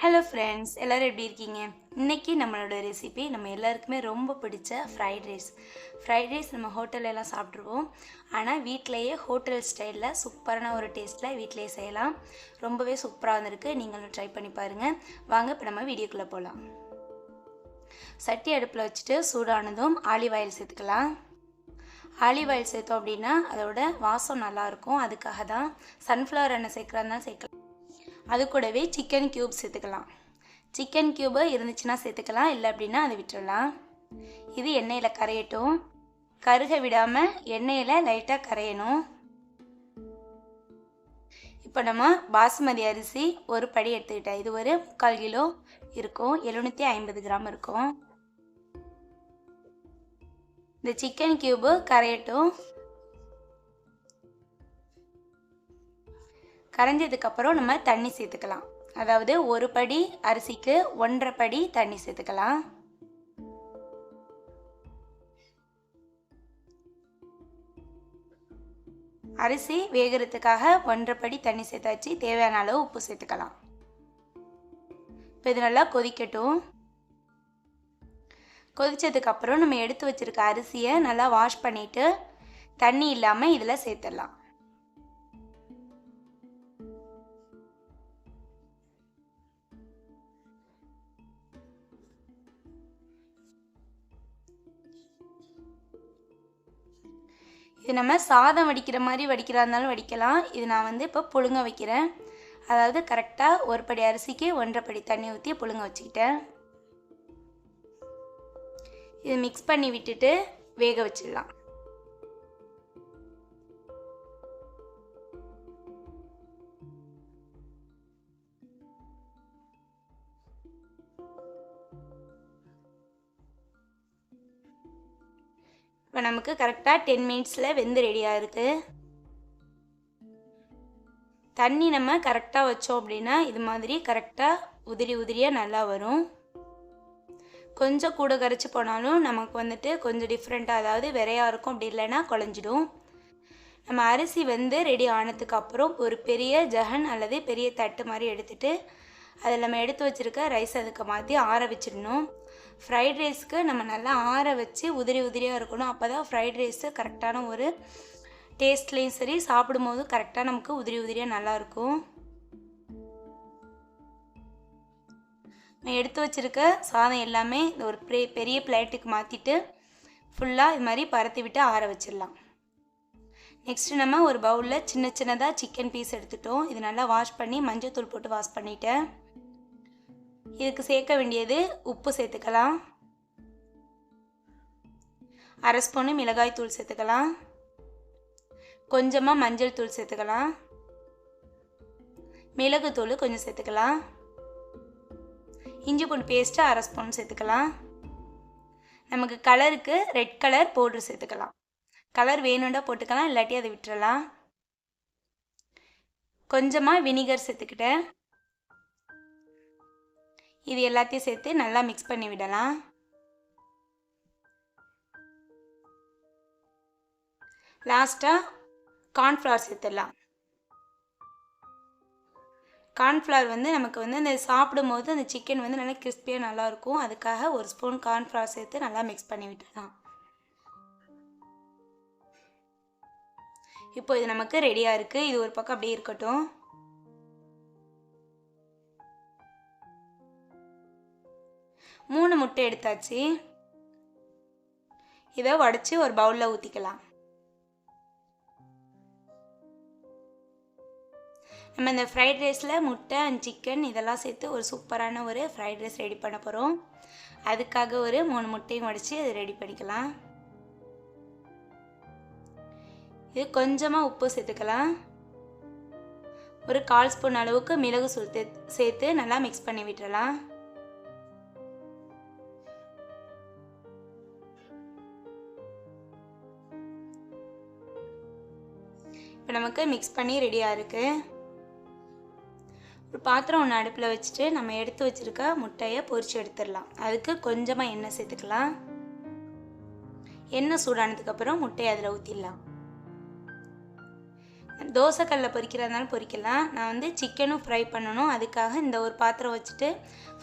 Hello friends, எல்லோரும் எப்படி இருக்கீங்க? இன்றைக்கி நம்மளோட ரெசிபி நம்ம எல்லாருக்குமே ரொம்ப பிடிச்ச ஃப்ரைட் ரைஸ் நம்ம ஹோட்டலெல்லாம் சாப்பிட்ருவோம். ஆனால் வீட்டிலையே ஹோட்டல் ஸ்டைலில் சூப்பரான ஒரு டேஸ்ட்டில் வீட்டிலையே செய்யலாம். ரொம்பவே சூப்பராக வந்திருக்கு. நீங்களும் ட்ரை பண்ணி பாருங்கள். வாங்க இப்போ நம்ம வீடியோக்குள்ளே போகலாம். சட்டி அடுப்பில் வச்சுட்டு சூடானதும் ஆலிவ் ஆயில் சேர்த்துக்கலாம். ஆலிவ் ஆயில் சேர்த்தோம் அப்படின்னா அதோட வாசம் நல்லாயிருக்கும். அதுக்காக தான் சன்ஃப்ளவர் எண்ணெய் சேர்க்குறதுனால சேர்க்கலாம். அது கூடவே சிக்கன் க்யூப் சேர்த்துக்கலாம். சிக்கன் க்யூபு இருந்துச்சுன்னா சேர்த்துக்கலாம், இல்லை அப்படின்னா அதை விட்டுடலாம். இது எண்ணெயில் கரையட்டும். கருக விடாமல் எண்ணெயில் லைட்டாக கரையணும். இப்போ நம்ம பாஸ்மதி அரிசி ஒரு படி எடுத்துக்கிட்டேன். இது ஒரு 3/4 கிலோ இருக்கும், 750 கிராம் இருக்கும். இந்த சிக்கன் க்யூபு கரையட்டும். கரைஞ்சதுக்கப்புறம் நம்ம தண்ணி சேர்த்துக்கலாம். அதாவது ஒரு படி அரிசிக்கு 1.5 படி தண்ணி சேர்த்துக்கலாம். அரிசி வேகிறதுக்காக 1.5 படி தண்ணி சேர்த்தாச்சு. தேவையான அளவு உப்பு சேர்த்துக்கலாம். இப்போ இது நல்லா கொதிக்கட்டும். கொதித்ததுக்கப்புறம் நம்ம எடுத்து வச்சுருக்க அரிசியை நல்லா வாஷ் பண்ணிவிட்டு தண்ணி இல்லாமல் இதில் சேர்த்துடலாம். இது நம்ம சாதம் வடிக்கிற மாதிரி வடிக்கிறா இருந்தாலும் வடிக்கலாம். இது நான் இப்போ புழுங்க வைக்கிறேன். அதாவது கரெக்டாக ஒரு படி அரிசிக்கு 1.5 படி தண்ணி ஊற்றி புழுங்க வச்சுக்கிட்டேன். இது மிக்ஸ் பண்ணி விட்டுட்டு வேக வச்சிடலாம். இப்போ நமக்கு கரெக்டாக 10 மினிட்ஸில் வெந்து ரெடியாக இருக்குது. தண்ணி நம்ம கரெக்டாக வச்சோம் அப்படின்னா இது மாதிரி கரெக்டாக உதிரியாக நல்லா வரும். கொஞ்சம் கூட கரைச்சி போனாலும் நமக்கு கொஞ்சம் டிஃப்ரெண்ட்டாக, அதாவது விரையாக இருக்கும். அப்படி இல்லைன்னா குழஞ்சிடும். நம்ம அரிசி ரெடி ஆனதுக்கப்புறம் ஒரு பெரிய ஜஹன் அல்லது பெரிய தட்டு மாதிரி எடுத்துகிட்டு அதில் நம்ம எடுத்து வச்சுருக்க ரைஸ் அதுக்கு மாற்றி ஆற வச்சிடணும். ஃப்ரைட் ரைஸ்க்கு நம்ம நல்லா ஆற வச்சு உதிரியாக இருக்கணும். அப்போ தான் ஃப்ரைட் ரைஸு கரெக்டான ஒரு டேஸ்ட்லேயும் சரி, சாப்பிடும்போது கரெக்டாக நமக்கு உதிரியாக நல்லாயிருக்கும். நான் எடுத்து வச்சுருக்க சாதம் எல்லாமே ஒரு பெரிய பிளேட்டுக்கு மாற்றிட்டு ஃபுல்லாக இது மாதிரி பரத்தி விட்டு ஆற வச்சிடலாம். நெக்ஸ்ட்டு நம்ம ஒரு பவுலில் சின்னதாக சிக்கன் பீஸ் எடுத்துட்டோம். இது நல்லா வாஷ் பண்ணி மஞ்சள் தூள் போட்டு வாஷ் பண்ணிட்டேன். இதுக்கு சேர்க்க வேண்டியது உப்பு சேர்த்துக்கலாம். 1/2 ஸ்பூனு மிளகாய் தூள் சேர்த்துக்கலாம். கொஞ்சமாக மஞ்சள் தூள் சேர்த்துக்கலாம். மிளகு தூள் கொஞ்சம் சேர்த்துக்கலாம். இஞ்சி பூண்டு பேஸ்ட்டு 1/2 ஸ்பூன் சேர்த்துக்கலாம். நமக்கு கலருக்கு ரெட் கலர் பவுட்ரு சேர்த்துக்கலாம். கலர் வேணுண்டா போட்டுக்கலாம், இல்லாட்டி அதை விட்டுறலாம். கொஞ்சமாக வினிகர் சேர்த்துக்கிட்டேன். இது எல்லாத்தையும் சேர்த்து நல்லா மிக்ஸ் பண்ணி விடலாம். லாஸ்ட்டாக கார்ன்ஃப்ளவர் சேர்த்துடலாம். கார்ன்ஃப்ளவர் நமக்கு அந்த சாப்பிடும்போது அந்த சிக்கன் நல்லா கிறிஸ்பியாக நல்லாயிருக்கும். அதுக்காக 1 ஸ்பூன் கார்ன்ஃப்ளவர் சேர்த்து நல்லா மிக்ஸ் பண்ணி விட்டுடலாம். இப்போ இது நமக்கு ரெடியாக இருக்குது. இது ஒரு பக்கம் அப்படியே இருக்கட்டும். மூணு முட்டை எடுத்தாச்சு. இதை உடச்சி ஒரு பவுலில் ஊற்றிக்கலாம். நம்ம இந்த ஃப்ரைட் ரைஸில் முட்டை அண்ட் சிக்கன் இதெல்லாம் சேர்த்து ஒரு சூப்பரான ஒரு ஃப்ரைட் ரைஸ் ரெடி பண்ண போகிறோம். அதுக்காக ஒரு 3 முட்டையும் உடச்சி அதை ரெடி பண்ணிக்கலாம். இது கொஞ்சமாக உப்பு சேர்த்துக்கலாம். ஒரு 1/4 ஸ்பூன் அளவுக்கு மிளகு சேர்த்து நல்லா மிக்ஸ் பண்ணி விட்டுறலாம். இப்போ நமக்கு மிக்ஸ் பண்ணி ரெடியாக இருக்குது. ஒரு பாத்திரம் ஒன்று அடுப்பில் வச்சுட்டு நம்ம எடுத்து வச்சுருக்க முட்டையை பொரித்து எடுத்துடலாம். அதுக்கு கொஞ்சமாக எண்ணெய் சேர்த்துக்கலாம். எண்ணெய் சூடானதுக்கப்புறம் முட்டையை அதில் ஊற்றிடலாம். தோசைக்கல்லில் பொரிக்கிறதுனால பொரிக்கலாம். நான் வந்து சிக்கனும் ஃப்ரை பண்ணணும். அதுக்காக இந்த ஒரு பாத்திரம் வச்சுட்டு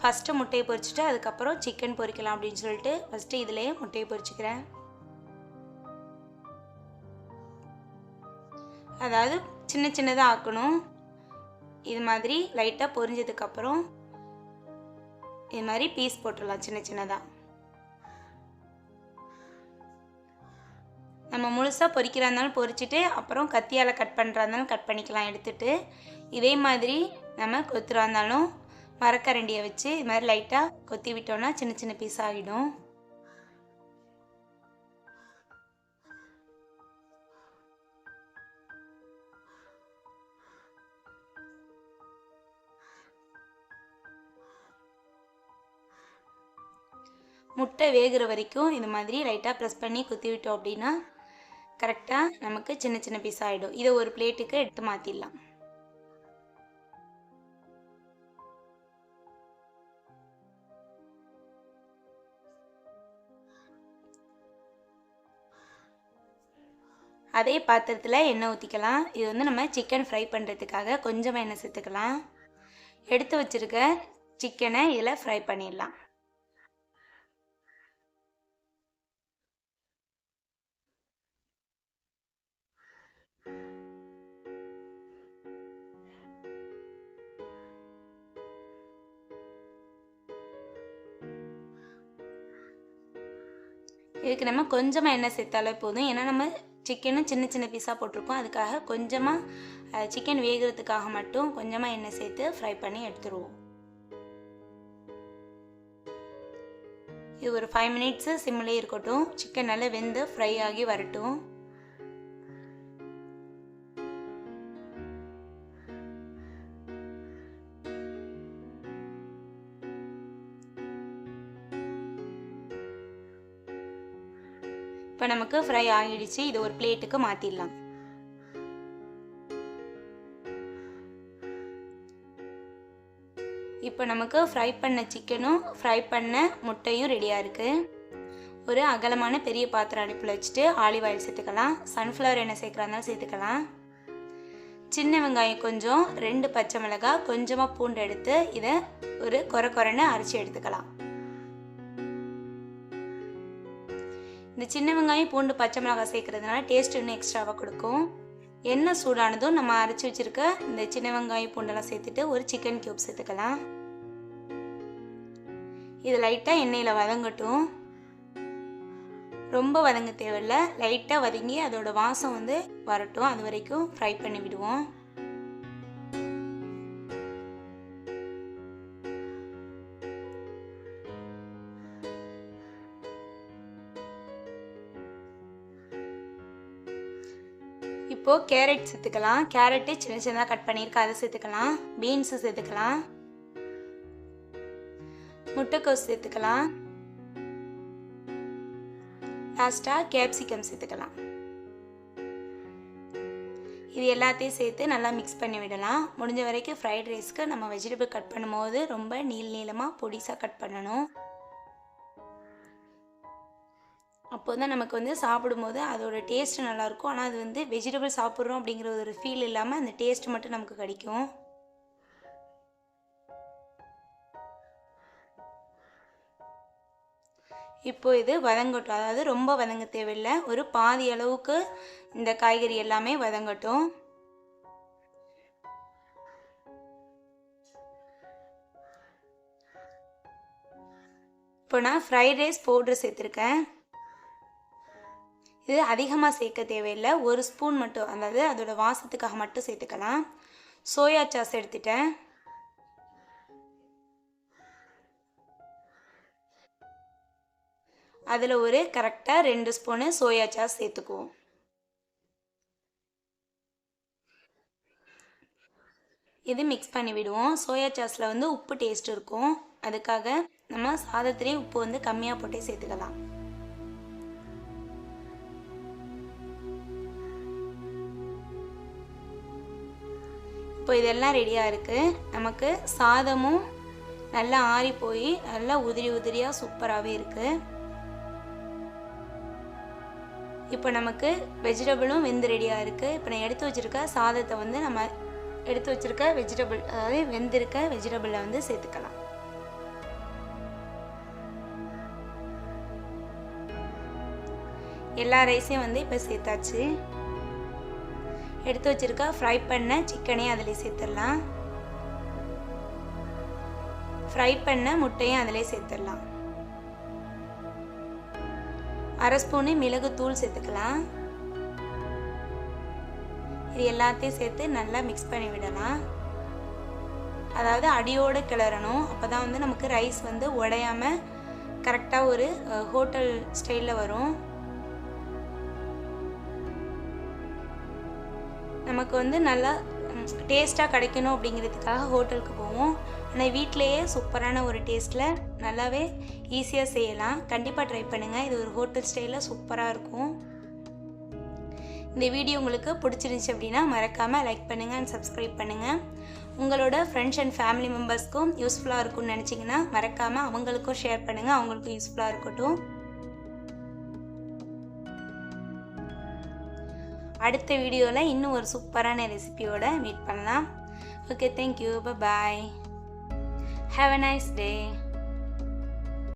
ஃபஸ்ட்டு முட்டையை பொரிச்சிட்டு அதுக்கப்புறம் சிக்கன் பொரிக்கலாம் அப்படின்னு சொல்லிட்டு ஃபஸ்ட்டு இதிலேயே முட்டையை பொரிச்சிக்கிறேன். அதாவது சின்ன சின்னதாக ஆக்கணும். இது மாதிரி லைட்டாக பொரிஞ்சதுக்கப்புறம் இது மாதிரி பீஸ் போட்டுடலாம் சின்ன சின்னதாக. நம்ம முழுசாக பொரிக்கிறா இருந்தாலும் பொரிச்சிட்டு அப்புறம் கத்தியால் கட் பண்ணுறா இருந்தாலும் கட் பண்ணிக்கலாம் எடுத்துகிட்டு. இதே மாதிரி நம்ம கொத்துறா இருந்தாலும் மரக்கரண்டியை வச்சு இது மாதிரி லைட்டாக கொத்தி விட்டோம்னா சின்ன சின்ன பீஸ் ஆகிடும். முட்டை வேகிற வரைக்கும் இது மாதிரி லைட்டாக ப்ரெஸ் பண்ணி குத்தி விட்டோம் அப்படின்னா கரெக்டாக நமக்கு சின்ன சின்ன பீஸ் ஆகிடும். இதை ஒரு பிளேட்டுக்கு எடுத்து மாற்றிடலாம். அதே பாத்திரத்தில் எண்ணெய் ஊற்றிக்கலாம். இது வந்து நம்ம சிக்கன் ஃப்ரை பண்ணுறதுக்காக கொஞ்சமாக எண்ணெய் சேர்த்துக்கலாம். எடுத்து வச்சுருக்க சிக்கனை இதில் ஃப்ரை பண்ணிடலாம். இதுக்கு நம்ம கொஞ்சமாக எண்ணெய் சேர்த்தாலே போதும். ஏன்னா நம்ம சிக்கனும் சின்ன சின்ன பீஸாக போட்டிருக்கோம். அதுக்காக கொஞ்சமாக சிக்கன் வேகிறதுக்காக மட்டும் கொஞ்சமாக எண்ணெய் சேர்த்து ஃப்ரை பண்ணி எடுத்துருவோம். இது ஒரு 5 மினிட்ஸு சிம்மிலே இருக்கட்டும். சிக்கன் நல்லா வெந்து ஃப்ரை ஆகி வரட்டும். இப்போ நமக்கு ஃப்ரை ஆகிடுச்சு. இது ஒரு பிளேட்டுக்கு மாற்றிடலாம். இப்போ நமக்கு ஃப்ரை பண்ண சிக்கனும் ஃப்ரை பண்ண முட்டையும் ரெடியாக இருக்குது. ஒரு அகலமான பெரிய பாத்திரம் அடுப்பில் வச்சுட்டு ஆலிவ் ஆயில் சேர்த்துக்கலாம். சன்ஃப்ளவர் எண்ணெய் சேர்க்குறாருந்தாலும் சேர்த்துக்கலாம். சின்ன வெங்காயம் கொஞ்சம், 2 பச்சை மிளகாய், கொஞ்சமாக பூண்டு எடுத்து இதை ஒரு கொரன்னு அரைச்சி எடுத்துக்கலாம். இந்த சின்ன வெங்காயம் பூண்டு பச்சை மிளகாய் சேர்க்கறதுனால டேஸ்ட் இன்னும் எக்ஸ்ட்ராவாக கொடுக்கும். எண்ணெய் சூடானதும் நம்ம அரைச்சி வச்சுருக்க இந்த சின்ன வெங்காயம் பூண்டெல்லாம் சேர்த்துட்டு ஒரு சிக்கன் கியூப் சேர்த்துக்கலாம். இது லைட்டாக எண்ணெயில் வதங்கட்டும். ரொம்ப வதங்க தேவையில்லை. லைட்டாக வதங்கி அதோட வாசம் வந்து வரட்டும். அது வரைக்கும் ஃப்ரை பண்ணி விடுவோம். இப்போது கேரட் சேர்த்துக்கலாம். கேரட்டு சின்ன சின்னதாக கட் பண்ணியிருக்கேன், அதை சேர்த்துக்கலாம். பீன்ஸு சேர்த்துக்கலாம். முட்டைக்கோஸ் சேர்த்துக்கலாம். லாஸ்ட்டாக கேப்சிகம் சேர்த்துக்கலாம். இது எல்லாத்தையும் சேர்த்து நல்லா மிக்ஸ் பண்ணி விடலாம். முடிஞ்ச வரைக்கும் ஃப்ரைட் ரைஸ்க்கு நம்ம வெஜிடபிள் கட் பண்ணும்போது ரொம்ப நீளமாக பொடிசாக கட் பண்ணணும். அப்போ தான் நமக்கு வந்து சாப்பிடும்போது அதோட டேஸ்ட்டு நல்லாயிருக்கும். ஆனால் அது வந்து வெஜிடபிள் சாப்பிட்றோம் அப்படிங்கிற ஒரு ஃபீல் இல்லாமல் அந்த டேஸ்ட் மட்டும் நமக்கு கிடைக்கும். இப்போ இது வதங்கட்டும். அதாவது ரொம்ப வதங்க தேவையில்லை. ஒரு பாதி அளவுக்கு இந்த காய்கறி எல்லாமே வதங்கட்டும். இப்போ நான் ஃப்ரைட் ரைஸ் பவுடர் சேர்த்துருக்கேன். இது அதிகமாக சேர்க்க தேவையில்லை. 1 ஸ்பூன் மட்டும், அதாவது அதோட வாசத்துக்காக மட்டும் சேர்த்துக்கலாம். சோயா சாஸ் எடுத்துட்டேன். அதில் ஒரு கரெக்டாக 2 ஸ்பூனு சோயா சாஸ் சேர்த்துக்குவோம். இது மிக்ஸ் பண்ணி விடுவோம். சோயா சாஸில் வந்து உப்பு டேஸ்ட் இருக்கும். அதுக்காக நம்ம சாதத்திலே உப்பு வந்து கம்மியாக போட்டே சேர்த்துக்கலாம். இப்போ இதெல்லாம் ரெடியாக இருக்குது. நமக்கு சாதமும் நல்லா ஆறி போய் நல்லா உதிரியாக சூப்பராகவே இருக்குது. இப்போ நமக்கு வெஜிடபிளும் வெந்து ரெடியாக இருக்குது. இப்போ நான் எடுத்து வச்சுருக்க சாதத்தை வந்து நம்ம எடுத்து வச்சுருக்க வெஜிடபிள், அதாவது வெந்திருக்க வெஜிடபிளில் வந்து சேர்த்துக்கலாம். எல்லா ரைஸையும் வந்து இப்போ சேர்த்தாச்சு. எடுத்து வச்சுருக்க ஃப்ரை பண்ண சிக்கனையும் அதில் சேர்த்துடலாம். ஃப்ரை பண்ண முட்டையும் அதிலே சேர்த்துடலாம். அரை ஸ்பூனு மிளகுத்தூள் சேர்த்துக்கலாம். இது எல்லாத்தையும் சேர்த்து நல்லா மிக்ஸ் பண்ணி விடலாம். அதாவது அடியோடு கிளறணும். அப்போ தான் வந்து நமக்கு ரைஸ் வந்து உடையாமல் கரெக்டாக ஒரு ஹோட்டல் ஸ்டைலில் வரும். நமக்கு வந்து நல்லா டேஸ்ட்டாக கிடைக்கணும் அப்படிங்கிறதுக்காக ஹோட்டலுக்கு போவோம். ஆனால் வீட்டிலையே சூப்பரான ஒரு டேஸ்ட்டில் நல்லாவே ஈஸியாக செய்யலாம். கண்டிப்பாக ட்ரை பண்ணுங்கள். இது ஒரு ஹோட்டல் ஸ்டைலில் சூப்பராக இருக்கும். இந்த வீடியோ உங்களுக்கு பிடிச்சிருந்துச்சி அப்படின்னா மறக்காமல் லைக் பண்ணுங்கள் அண்ட் சப்ஸ்கிரைப் பண்ணுங்கள். உங்களோட ஃப்ரெண்ட்ஸ் அண்ட் ஃபேமிலி மெம்பர்ஸ்க்கும் யூஸ்ஃபுல்லாக இருக்கும்னு நினச்சிங்கன்னா மறக்காமல் அவங்களுக்கும் ஷேர் பண்ணுங்கள். அவங்களுக்கும் யூஸ்ஃபுல்லாக இருக்கட்டும். அடுத்த வீடியோவில் இன்னும் ஒரு சூப்பரான ரெசிபியோட மீட் பண்ணலாம். Okay, thank you, bye bye, have a nice day.